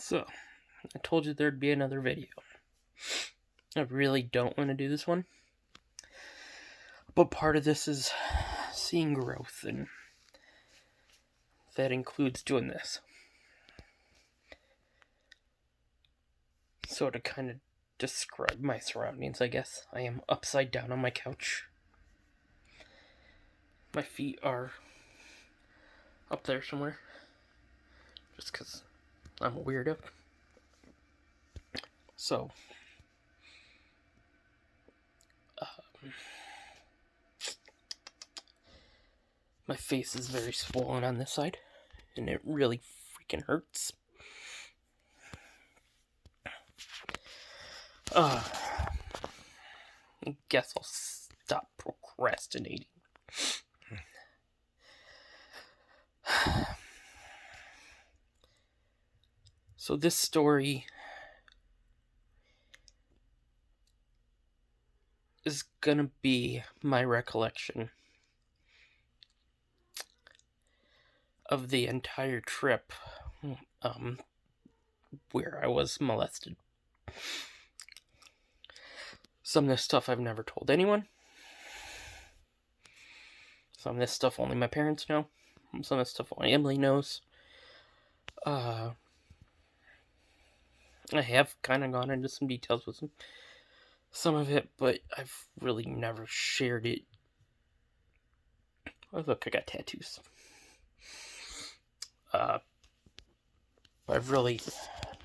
So, I told you there'd be another video. I really don't want to do this one, but part of this is seeing growth, and that includes doing this. So to kind of describe my surroundings, I guess, I am upside down on my couch. My feet are up there somewhere, just because I'm a weirdo. So, my face is very swollen on this side, and it really freaking hurts. I guess I'll stop procrastinating. So this story is gonna be my recollection of the entire trip where I was molested. Some of this stuff I've never told anyone. Some of this stuff only my parents know. Some of this stuff only Emily knows. I have kind of gone into some details with some of it, but I've really never shared it. Oh, look, I got tattoos. I've really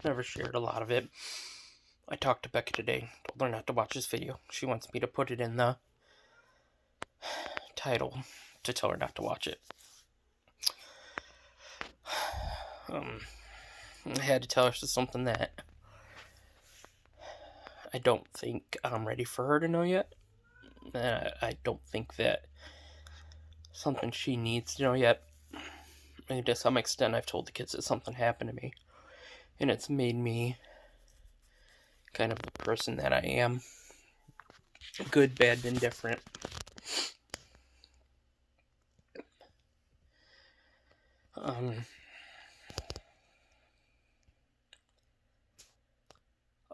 never shared a lot of it. I talked to Becca today, told her not to watch this video. She wants me to put it in the title to tell her not to watch it. I had to tell her something that I don't think I'm ready for her to know yet. I don't think that something she needs to know yet. And to some extent, I've told the kids that something happened to me, and it's made me kind of the person that I am. Good, bad, and indifferent.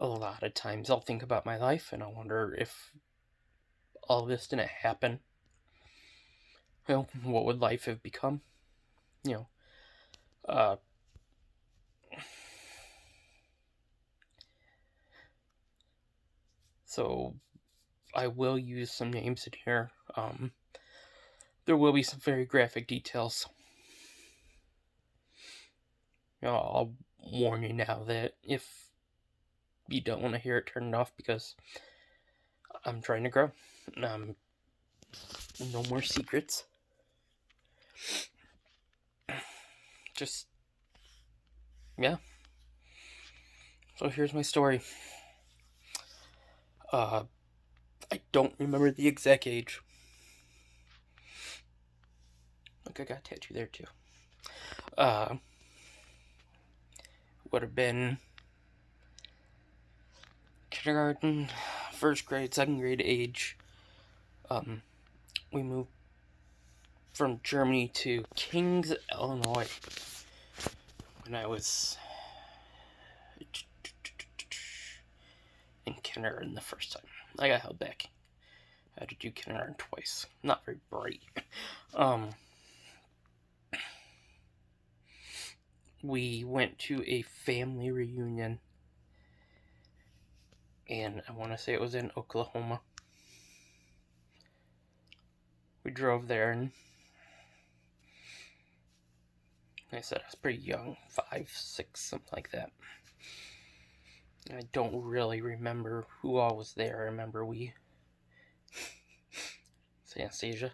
A lot of times I'll think about my life and I'll wonder if all this didn't happen, what would life have become? So I will use some names in here. There will be some very graphic details. I'll warn you now that if you don't want to hear it, turn it off, because I'm trying to grow. No more secrets. Yeah. So here's my story. I don't remember the exact age. Look, I got a tattoo there too. Would have been kindergarten, first grade, second grade age. We moved from Germany to Kings, Illinois when I was in kindergarten the first time. I got held back. I had to do kindergarten twice. Not very bright. We went to a family reunion, and I want to say it was in Oklahoma. We drove there, and like I said, I was pretty young, 5, 6, something like that. I don't really remember who all was there. I remember it's Anastasia.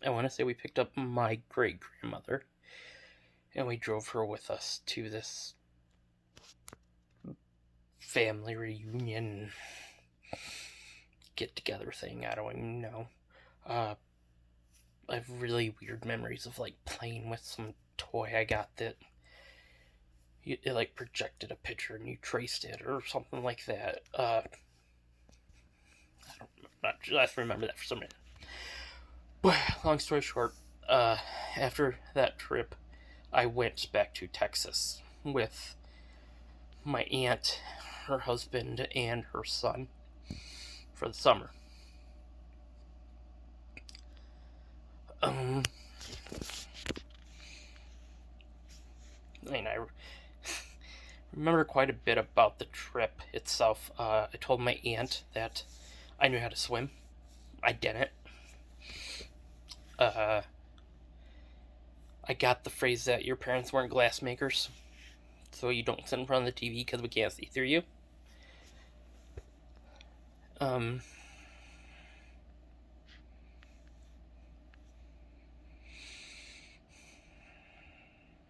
I want to say we picked up my great-grandmother, and we drove her with us to this family reunion get-together thing. I don't even know. I have really weird memories of, playing with some toy I got that it, projected a picture and you traced it or something like that. I just remember that for some reason. Long story short, after that trip, I went back to Texas with my aunt, her husband, and her son for the summer. Um, I remember quite a bit about the trip itself. I told my aunt that I knew how to swim. I didn't. Uh, I got the phrase that your parents weren't glass makers, so you don't sit in front of the TV because we can't see through you. Um,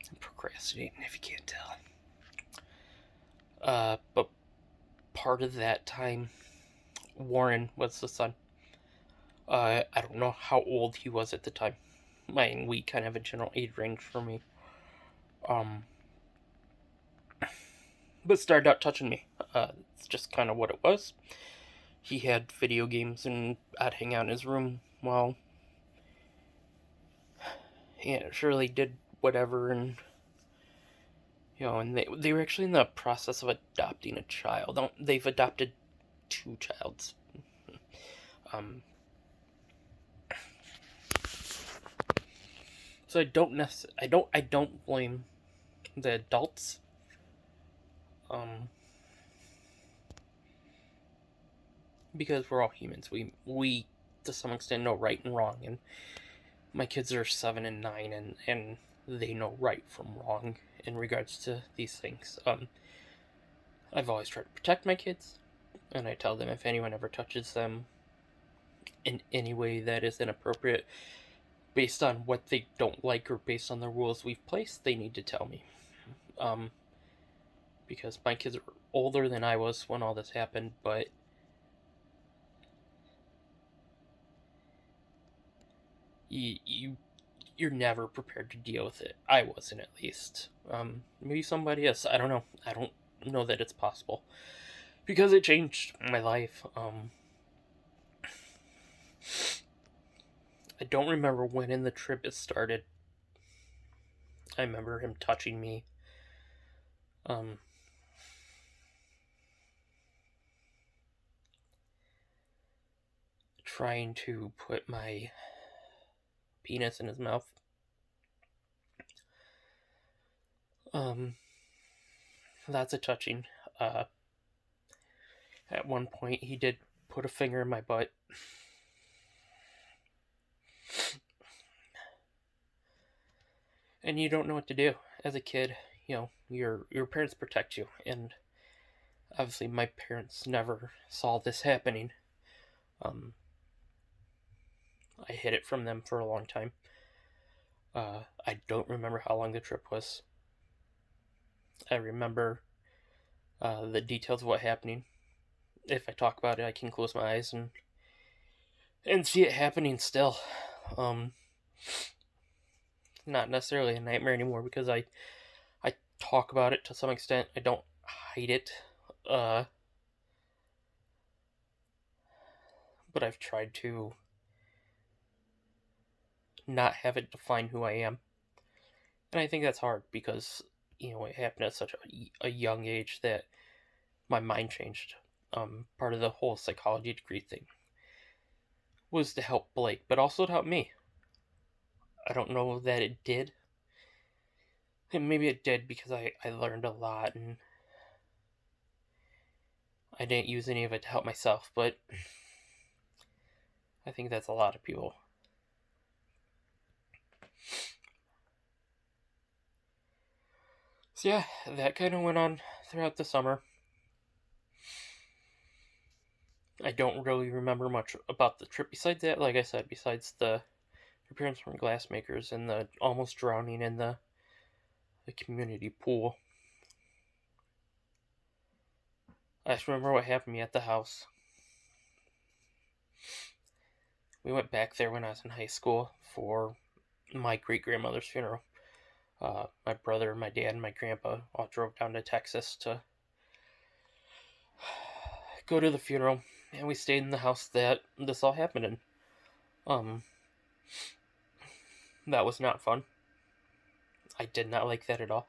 I'm procrastinating if you can't tell. But part of that time, Warren was the son. I don't know how old he was at the time. We kind of have a general age range for me. But started out touching me. It's just kind of what it was. He had video games, and I'd hang out in his room while Shirley did whatever, and and they were actually in the process of adopting a child. They've adopted 2 childs. Um, so I don't blame the adults. Because we're all humans. We to some extent know right and wrong, and my kids are 7 and 9, and they know right from wrong in regards to these things. I've always tried to protect my kids, and I tell them if anyone ever touches them in any way that is inappropriate, based on what they don't like or based on the rules we've placed, they need to tell me. Because my kids are older than I was when all this happened, but you're never prepared to deal with it. I wasn't, at least. Maybe somebody else. I don't know. I don't know that it's possible because it changed my life. I don't remember when in the trip it started. I remember him touching me. Trying to put my penis in his mouth. That's a touching. At one point, he did put a finger in my butt. And you don't know what to do as a kid. Your parents protect you, and obviously my parents never saw this happening. I hid it from them for a long time. I don't remember how long the trip was. I remember the details of what happening. If I talk about it, I can close my eyes and see it happening still. Not necessarily a nightmare anymore because I talk about it to some extent. I don't hide it. But I've tried to not have it define who I am. And I think that's hard because, it happened at such a young age that my mind changed. Part of the whole psychology degree thing was to help Blake, but also to help me. I don't know that it did. And maybe it did because I learned a lot and I didn't use any of it to help myself, but I think that's a lot of people. So yeah, that kind of went on throughout the summer. I don't really remember much about the trip besides that, like I said, besides your parents were glassmakers and the almost drowning in the community pool. I just remember what happened to me at the house. We went back there when I was in high school for my great-grandmother's funeral. My brother, my dad, and my grandpa all drove down to Texas to go to the funeral, and we stayed in the house that this all happened in. That was not fun. I did not like that at all.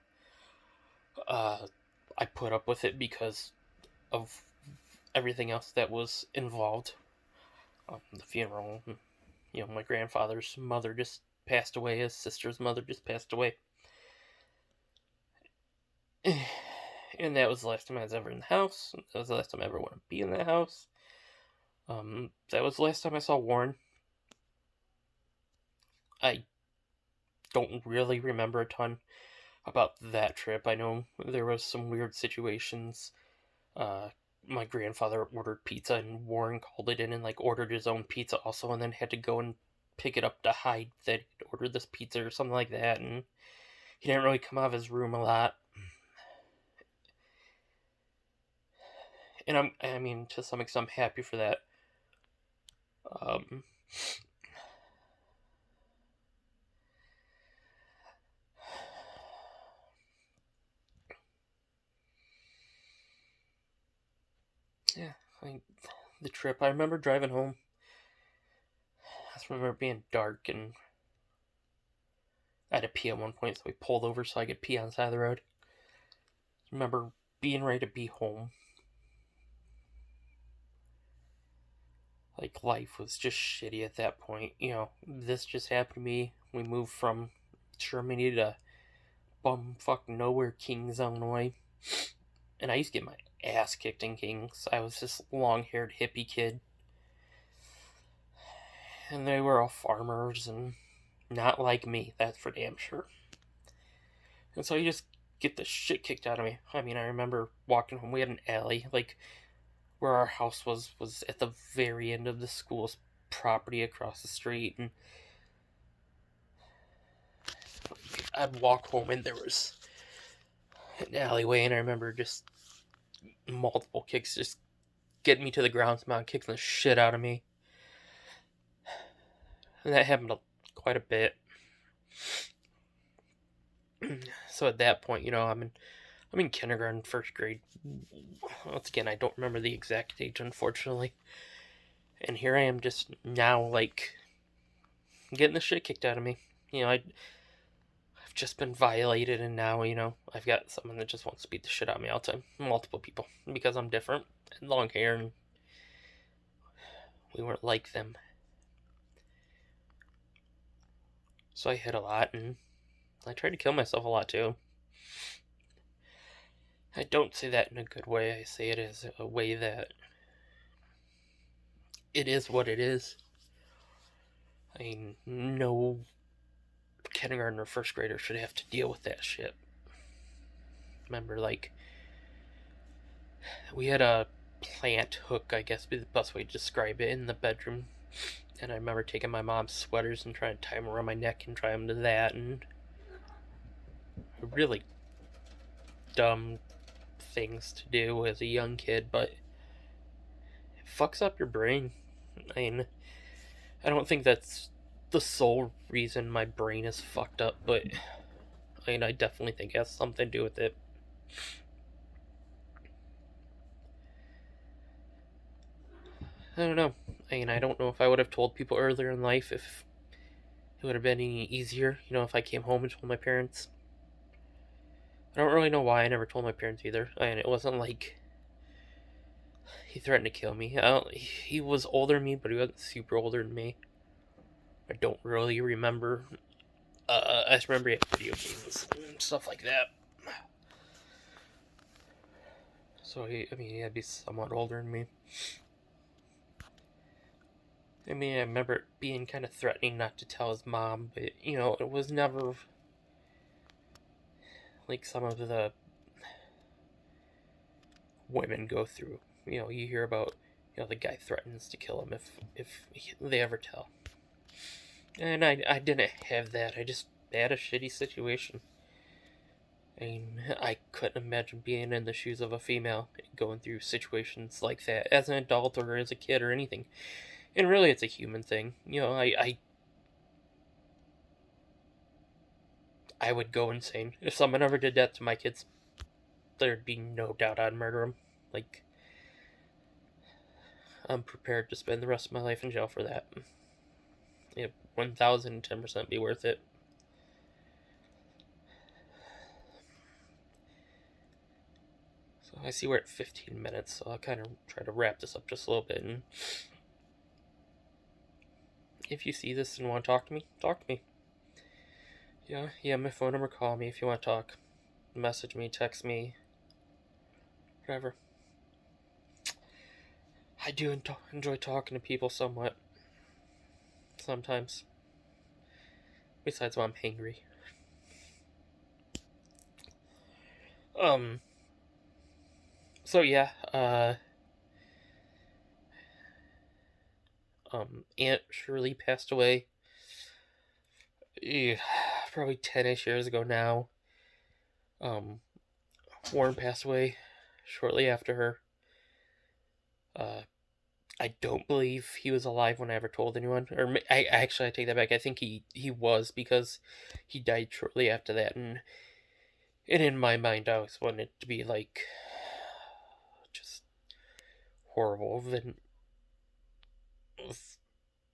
I put up with it because of everything else that was involved. The funeral, my grandfather's mother just passed away. His sister's mother just passed away. And that was the last time I was ever in the house. That was the last time I ever wanted to be in the house. That was the last time I saw Warren. I don't really remember a ton about that trip. I know there was some weird situations. Uh, my grandfather ordered pizza and Warren called it in and ordered his own pizza also, and then had to go and pick it up to hide that he'd ordered this pizza or something like that. And he didn't really come out of his room a lot. And I mean, to some extent, I'm happy for that. Um, yeah, the trip. I remember driving home. I just remember it being dark, and I had to pee at one point, so we pulled over so I could pee on the side of the road. I remember being ready to be home. Life was just shitty at that point. This just happened to me. We moved from Germany to bumfuck nowhere, Kings, Illinois. And I used to get my ass kicked in Kings. I was this long haired hippie kid. And they were all farmers and not like me, that's for damn sure. And so you just get the shit kicked out of me. I mean, I remember walking home. We had an alley, where our house was at the very end of the school's property across the street, and I'd walk home and there was an alleyway, and I remember just multiple kicks just getting me to the ground, somehow kicking the shit out of me. And that happened quite a bit. So at that point, I'm in kindergarten, first grade. Once again, I don't remember the exact age, unfortunately. And here I am just now, getting the shit kicked out of me. I've just been violated, and now, I've got someone that just wants to beat the shit out of me all the time. Multiple people. Because I'm different. And long hair, and we weren't like them. So I hit a lot, and I tried to kill myself a lot, too. I don't say that in a good way. I say it as a way that it is what it is. I mean, no kindergarten or first grader should have to deal with that shit. Remember, we had a plant hook, I guess would be the best way to describe it, in the bedroom. And I remember taking my mom's sweaters and trying to tie them around my neck and tie them to that, and really dumb things to do as a young kid, but it fucks up your brain. I mean, I don't think that's the sole reason my brain is fucked up, but I definitely think it has something to do with it. I don't know. I don't know if I would have told people earlier in life if it would have been any easier, if I came home and told my parents. I don't really know why I never told my parents either. And it wasn't like he threatened to kill me. He was older than me, but he wasn't super older than me. I don't really remember. I just remember he had video games and stuff like that. So he had to be somewhat older than me. I remember it being kind of threatening not to tell his mom, but, it was never like some of the women go through. You hear about, the guy threatens to kill him if they ever tell. And I didn't have that. I just had a shitty situation. I couldn't imagine being in the shoes of a female going through situations like that as an adult or as a kid or anything. And really, it's a human thing. I would go insane. If someone ever did that to my kids, there'd be no doubt I'd murder them. I'm prepared to spend the rest of my life in jail for that. It 1010% be worth it. So I see we're at 15 minutes, so I'll kind of try to wrap this up just a little bit. And if you see this and want to talk to me, talk to me. Yeah, my phone number, call me if you want to talk. Message me, text me, whatever. I do enjoy talking to people somewhat. Sometimes. Besides when I'm hangry. So yeah, Aunt Shirley passed away, probably 10-ish years ago now. Warren passed away shortly after her. Uh, I don't believe he was alive when I ever told anyone. Or I take that back. I think he was, because he died shortly after that, and in my mind, I always wanted it to be like just horrible and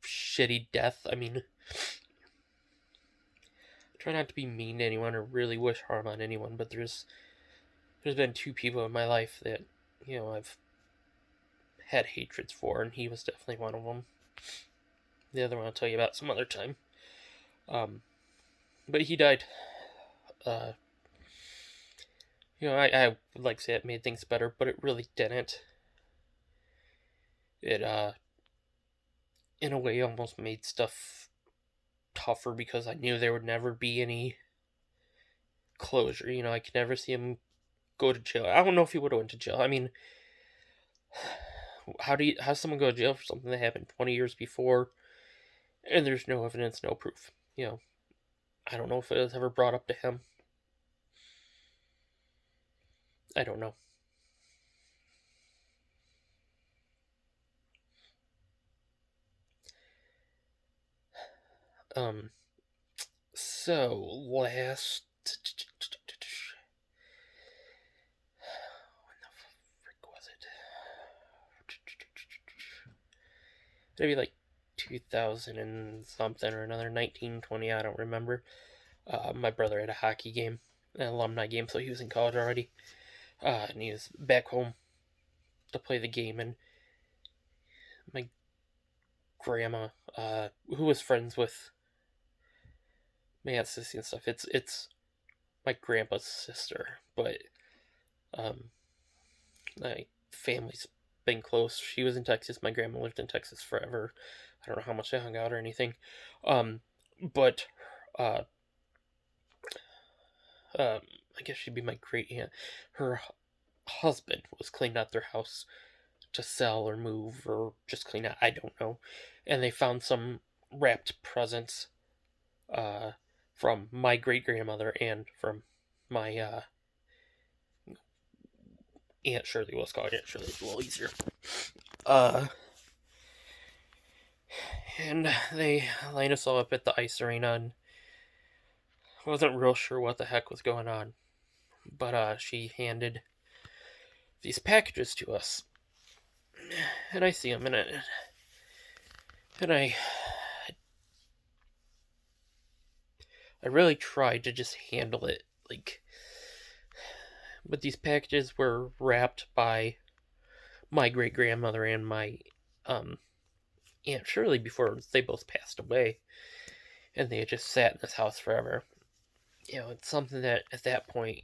shitty death. I mean, I try not to be mean to anyone or really wish harm on anyone, but there's been two people in my life that I've had hatreds for, and he was definitely one of them. The other one I'll tell you about some other time. But he died. I would like to say it made things better, but it really didn't. It, in a way, almost made stuff tougher, because I knew there would never be any closure. I could never see him go to jail. I don't know if he would have went to jail. I mean, how someone go to jail for something that happened 20 years before, and there's no evidence, no proof? I don't know if it was ever brought up to him. I don't know. So last, when the frick was it? Maybe like 2000 and something or another, 1920, I don't remember. My brother had a hockey game, an alumni game, so he was in college already. And he was back home to play the game, and my grandma, who was friends with my aunt Sissy and stuff, it's my grandpa's sister, but my family's been close. She was in Texas. My grandma lived in Texas forever. I don't know how much they hung out or anything. But I guess she'd be my great aunt. Her husband was cleaning out their house to sell or move or just clean out. I don't know. And they found some wrapped presents from my great grandmother and from my Aunt Shirley. Let's call it Aunt Shirley. It's a little easier. And they lined us all up at the ice arena, and I wasn't real sure what the heck was going on. But she handed these packages to us, and I see them, and I really tried to just handle it, but these packages were wrapped by my great grandmother and my Aunt Shirley before they both passed away, and they had just sat in this house forever. It's something that at that point,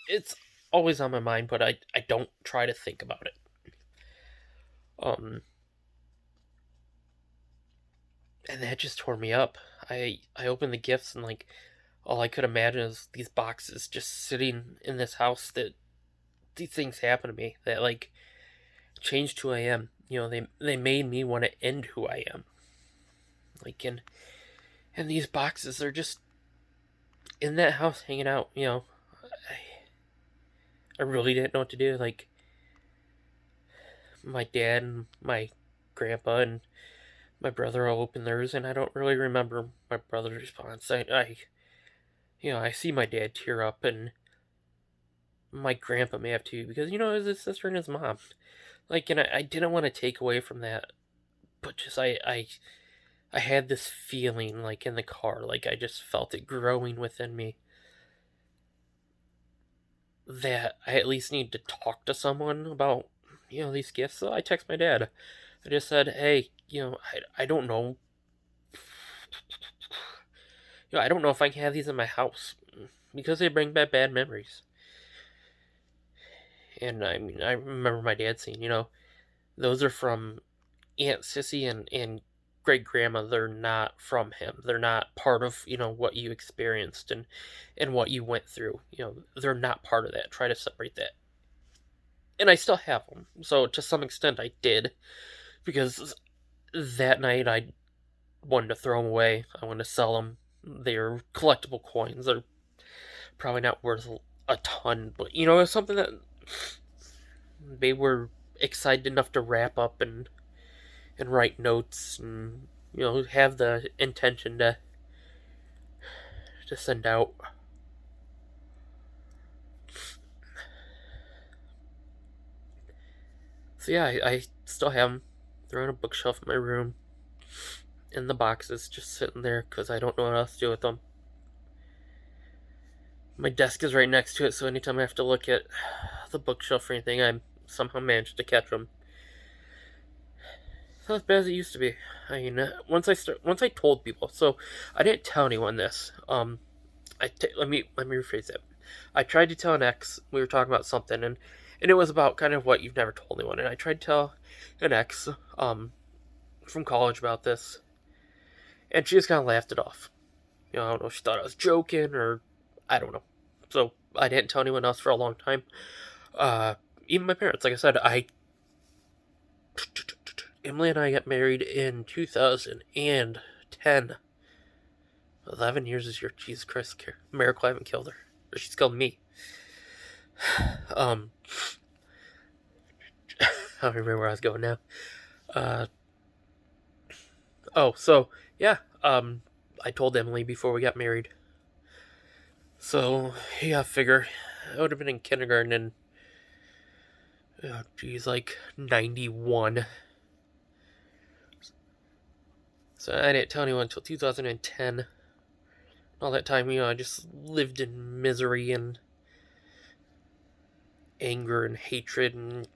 it's always on my mind, but I don't try to think about it. And that just tore me up. I opened the gifts, and all I could imagine is these boxes just sitting in this house, that these things happen to me that changed who I am. They made me want to end who I am. And these boxes are just in that house hanging out. I really didn't know what to do. My dad and my grandpa and my brother all opened theirs, and I don't really remember my brother's response. I see my dad tear up, and my grandpa may have too, because it was his sister and his mom. And I didn't want to take away from that, but just I had this feeling in the car, I just felt it growing within me. that I at least need to talk to someone about, these gifts. So I text my dad. I just said, hey, I don't know. I don't know if I can have these in my house because they bring back bad memories. And I mean, I remember my dad saying, those are from Aunt Sissy and great grandma. They're not from him. They're not part of, what you experienced and what you went through. They're not part of that. Try to separate that. And I still have them. So to some extent, I did because that night I wanted to throw them away. I wanted to sell them. They're collectible coins. They're probably not worth a ton, but it's something that they were excited enough to wrap up and write notes and have the intention to send out. So yeah, I still have them. They're on a bookshelf in my room, in the boxes, just sitting there because I don't know what else to do with them. My desk is right next to it, so anytime I have to look at the bookshelf or anything, I somehow manage to catch them. It's not as bad as it used to be. I mean, once I told people, so I didn't tell anyone this. Let me rephrase that. I tried to tell an ex. We were talking about something, and it was about kind of what you've never told anyone. And I tried to tell an ex, from college about this, and she just kind of laughed it off. I don't know if she thought I was joking or I don't know. So I didn't tell anyone else for a long time. Uh, Even my parents. Like I said, Emily and I got married in 2010. 11 years is your Jesus Christ miracle. I haven't killed her. Or she's killed me. Um, I don't remember where I was going now. Uh, so yeah. I told Emily before we got married. So yeah, figure I would have been in kindergarten in, oh geez, like 91. So I didn't tell anyone until 2010. All that time, I just lived in misery and anger and hatred, and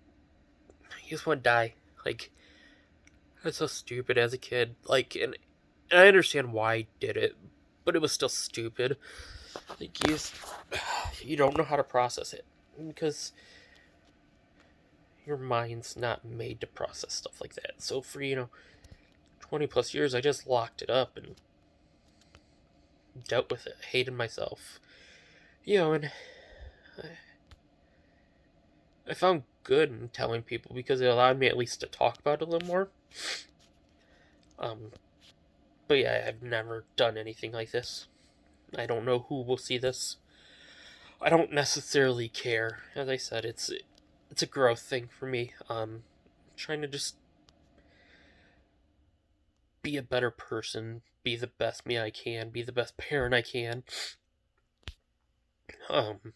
I just want to die. Like, I was so stupid as a kid. Like, and I understand why I did it, but it was still stupid. Like, you don't know how to process it because your mind's not made to process stuff like that. So for 20 plus years, I just locked it up and dealt with it. Hated myself, and I found good in telling people because it allowed me at least to talk about it a little more. Um, but yeah, I've never done anything like this. I don't know who will see this. I don't necessarily care. As I said, it's a growth thing for me. Trying to just be a better person, be the best me I can, be the best parent I can. Um,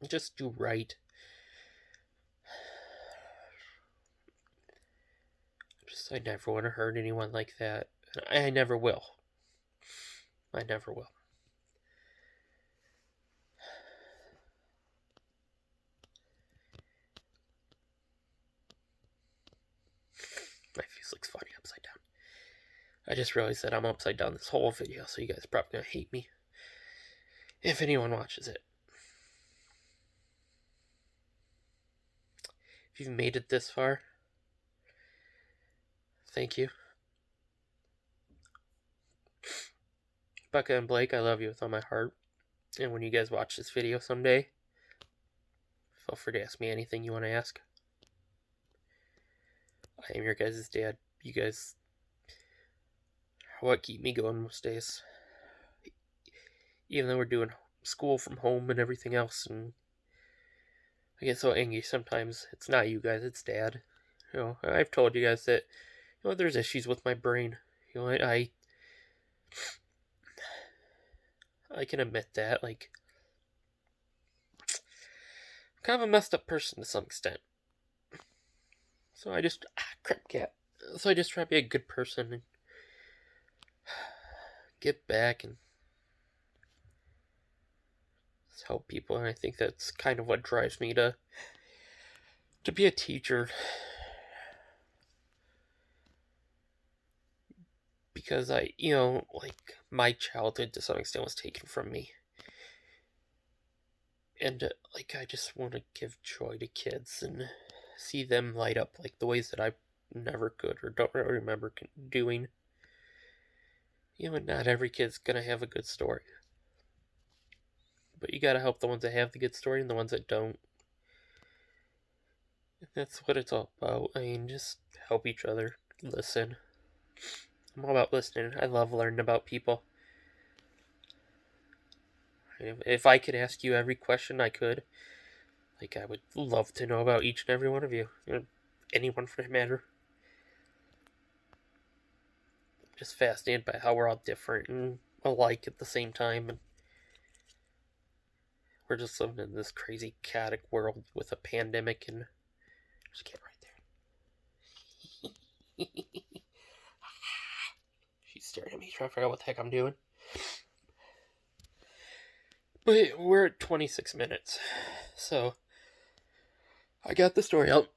just do right. I never want to hurt anyone like that. I never will. I never will. My face looks funny upside down. I just realized that I'm upside down this whole video, so you guys are probably gonna hate me. If anyone watches it. If you've made it this far, thank you. Becca and Blake, I love you with all my heart. And when you guys watch this video someday, feel free to ask me anything you want to ask. I am your guys' dad. You guys are what keep me going most days. Even though we're doing school from home and everything else, and I get so angry sometimes. It's not you guys, it's Dad. I've told you guys that, there's issues with my brain. I can admit that. Like, I'm kind of a messed up person to some extent. So I just, crap cat. So I just try to be a good person and get back and help people, and I think that's kind of what drives me to be a teacher, because like my childhood to some extent was taken from me, and like I just want to give joy to kids and see them light up like the ways that I never could or don't really remember doing. Not every kid's gonna have a good story, but you gotta help the ones that have the good story and the ones that don't. That's what it's all about. I mean, just help each other, listen. I'm all about listening. I love learning about people. If I could ask you every question I could, like, I would love to know about each and every one of you. Anyone for that matter. I'm just fascinated by how we're all different and alike at the same time. And we're just living in this crazy, chaotic world with a pandemic, and there's a kid right there. She's staring at me, trying to figure out what the heck I'm doing. But we're at 26 minutes, so I got the story out.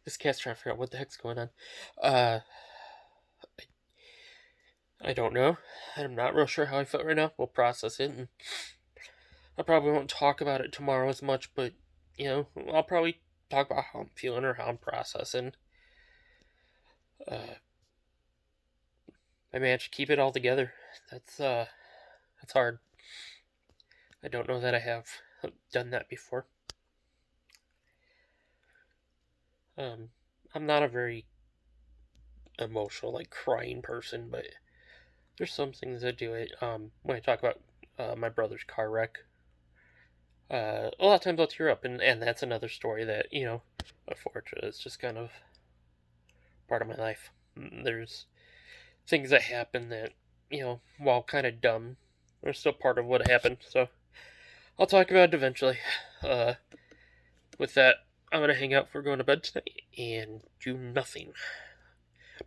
This cat's trying to figure out what the heck's going on. I don't know. I'm not real sure how I feel right now. We'll process it, and I probably won't talk about it tomorrow as much, but, I'll probably talk about how I'm feeling or how I'm processing. I managed to keep it all together. That's hard. I don't know that I have done that before. I'm not a very emotional, like, crying person, but there's some things that do it. When I talk about my brother's car wreck, a lot of times I'll tear up, and that's another story that, unfortunately, is just kind of part of my life. There's things that happen that, while kind of dumb, are still part of what happened, so I'll talk about it eventually. With that, I'm gonna hang out before going to bed tonight and do nothing.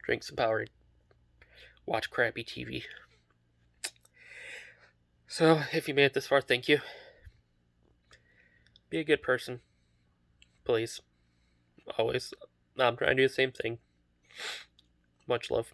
Drink some Powerade. Watch crappy TV. So, if you made it this far, thank you. Be a good person. Please. Always. I'm trying to do the same thing. Much love.